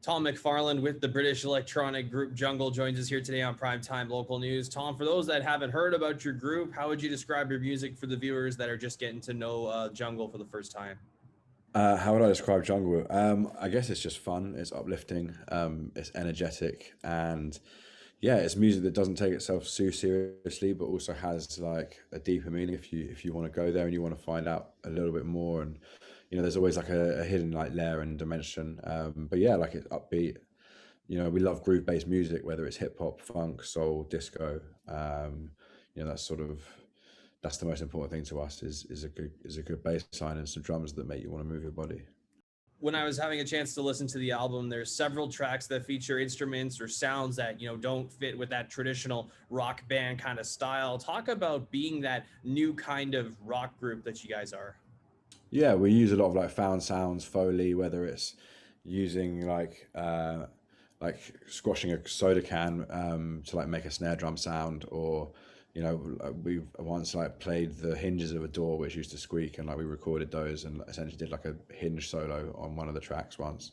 Tom McFarlane with the British electronic group Jungle joins us here today on Primetime Local News. Tom, for those that haven't heard about your group, how would you describe your music for the viewers that are just getting to know Jungle for the first time? How would I describe Jungle? I guess it's just fun. It's uplifting. It's energetic, and yeah, it's music that doesn't take itself too seriously, but also has like a deeper meaning. If you want to go there and you want to find out a little bit more, and there's always like a hidden like layer and dimension. But yeah, like it's upbeat. We love groove-based music, whether it's hip hop, funk, soul, disco. That's that's the most important thing to us is a good bass line and some drums that make you want to move your body. When I was having a chance to listen to the album, there's several tracks that feature instruments or sounds that, don't fit with that traditional rock band kind of style. Talk about being that new kind of rock group that you guys are. Yeah, we use a lot of like found sounds, Foley, whether it's using like squashing a soda can to like make a snare drum sound, or we once like played the hinges of a door which used to squeak, and like we recorded those and essentially did like a hinge solo on one of the tracks once.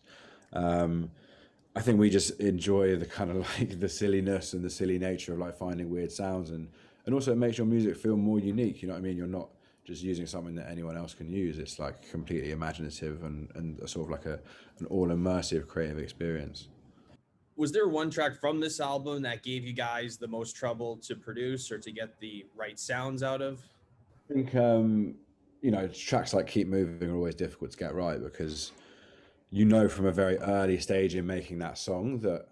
I think we just enjoy the kind of like the silliness and the silly nature of like finding weird sounds, and also it makes your music feel more unique. You know what I mean? You're not just using something that anyone else can use. It's like completely imaginative and a sort of like an all immersive creative experience. Was there one track from this album that gave you guys the most trouble to produce or to get the right sounds out of? I think tracks like Keep Moving are always difficult to get right, because from a very early stage in making that song that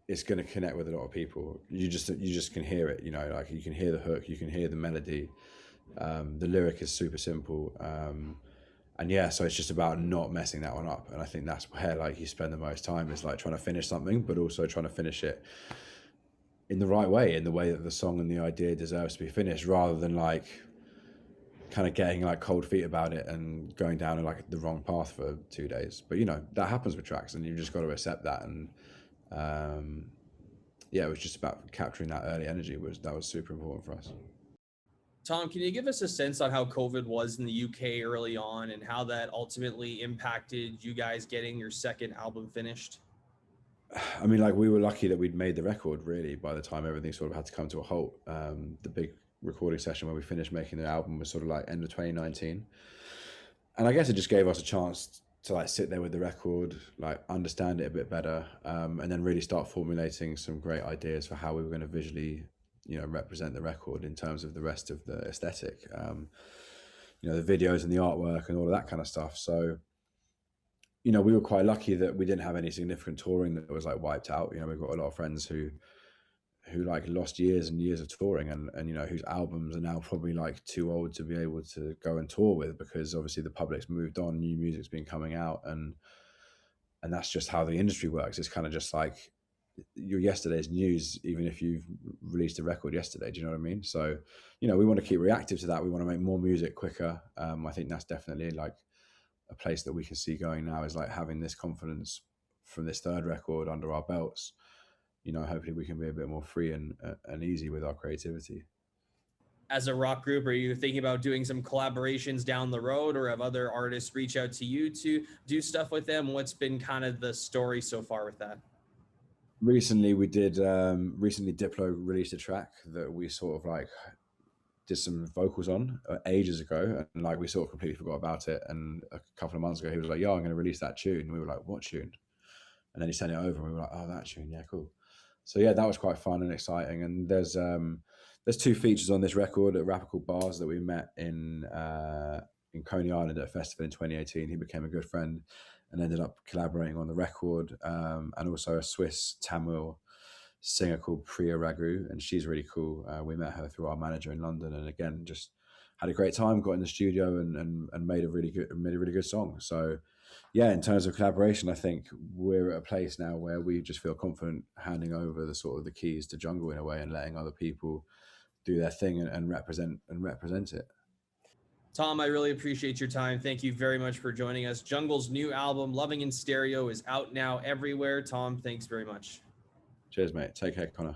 it's going to connect with a lot of people. You just can hear it. Like you can hear the hook, you can hear the melody. The lyric is super simple, and yeah, so it's just about not messing that one up. And I think that's where like you spend the most time, is like trying to finish something, but also trying to finish it in the right way, in the way that the song and the idea deserves to be finished, rather than like kind of getting like cold feet about it and going down like the wrong path for 2 days. But that happens with tracks, and you've just got to accept that. And yeah, it was just about capturing that early energy. That was super important for us. Tom, can you give us a sense on how COVID was in the UK early on and how that ultimately impacted you guys getting your second album finished? I mean, like, we were lucky that we'd made the record really by the time everything sort of had to come to a halt. The big recording session when we finished making the album was sort of like end of 2019. And I guess it just gave us a chance to like sit there with the record, like understand it a bit better, and then really start formulating some great ideas for how we were going to visually represent the record in terms of the rest of the aesthetic, the videos and the artwork and all of that kind of stuff. So, we were quite lucky that we didn't have any significant touring that was like wiped out. We've got a lot of friends who like lost years and years of touring, and whose albums are now probably like too old to be able to go and tour with, because obviously the public's moved on, new music's been coming out, and that's just how the industry works. It's kind of just like your yesterday's news, even if you've released a record yesterday. Do you know what I mean? So, we want to keep reactive to that. We want to make more music quicker. I think that's definitely like a place that we can see going now, is like having this confidence from this third record under our belts. Hopefully we can be a bit more free and easy with our creativity. As a rock group, are you thinking about doing some collaborations down the road, or have other artists reach out to you to do stuff with them? What's been kind of the story so far with that? Recently Diplo released a track that we sort of like did some vocals on ages ago, and like we sort of completely forgot about it. And a couple of months ago he was like, "Yo, I'm going to release that tune." And we were like, "What tune?" And then he sent it over and we were like, "Oh, that tune, yeah, cool." So yeah, that was quite fun and exciting. And there's 2 features on this record at Rapper Called Bars that we met in Coney Island at a festival in 2018. He became a good friend and ended up collaborating on the record, and also a Swiss Tamil singer called Priya Raghu, and she's really cool. We met her through our manager in London, and again, just had a great time, got in the studio and made a really good song. So yeah, in terms of collaboration, I think we're at a place now where we just feel confident handing over the sort of the keys to Jungle in a way, and letting other people do their thing and represent it. Tom, I really appreciate your time. Thank you very much for joining us. Jungle's new album, Loving in Stereo, is out now everywhere. Tom, thanks very much. Cheers, mate. Take care, Connor.